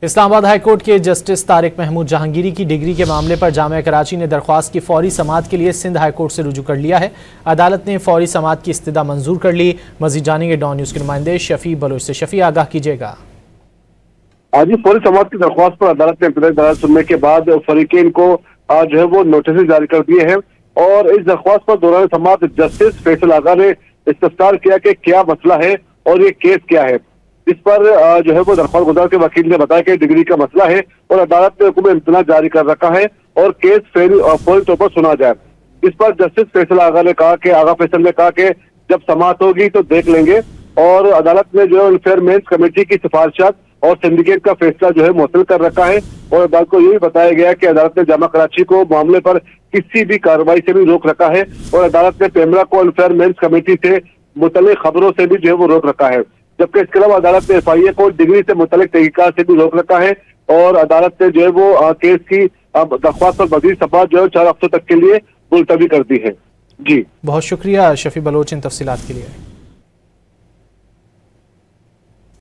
Islamabad high court के justice Tariq Mahmood Jahangiri की degree के मामले पर जामिया कराची ने दरख्वास्त की फौरी समाअत के लिए सिंध हाईकोर्ट से रुजू कर लिया है। अदालत ने फौरी समाअत की इस्तदा मंजूर कर ली। मजीद जानेंगे डॉन न्यूज के नुमाइंदे शफी बलोच से। शफी, आगाह कीजिएगा। आज फौरी समाअत की दरख्वास्त पर अदालत ने इब्तदाई दलाल सुनने के बाद फरीकेन को जो है वो नोटिस जारी कर दिए हैं और इस दरख्वास्त पर दौरान समाअत जस्टिस फैसल आगा ने इस्तफसार किया कि क्या मसला है और ये केस क्या है। इस पर जो है वो दरख्वास्त गुजार के वकील ने बताया कि डिग्री का मसला है और अदालत ने हुक्म इम्तना जारी कर रखा है और केस फौरी तौर पर सुना जाए। इस पर जस्टिस फैसल आगा ने कहा कि आगा फैसल ने कहा कि जब समाअत होगी तो देख लेंगे और अदालत ने जो है अनफेयर मेंस कमेटी की सिफारिशात और सिंडिकेट का फैसला जो है मुअत्तल कर रखा है और अदालत को ये भी बताया गया कि अदालत ने जामा कराची को मामले पर किसी भी कार्रवाई से भी रोक रखा है और अदालत ने पेमरा को अनफेयर मेंस कमेटी से मुतल्लिक खबरों से भी जो है वो रोक रखा है। जबकि इसके अलावा अदालत ने FIA को डिग्री से मुतल्लिक तहकीकात से भी रोक रखा है और अदालत ने जो है वो केस की दरख्वास्त पर मज़ीद समाअत जो है 4 हफ्तों तक के लिए मुलतवी कर दी है। जी, बहुत शुक्रिया शफी बलोच इन तफसीलात के लिए।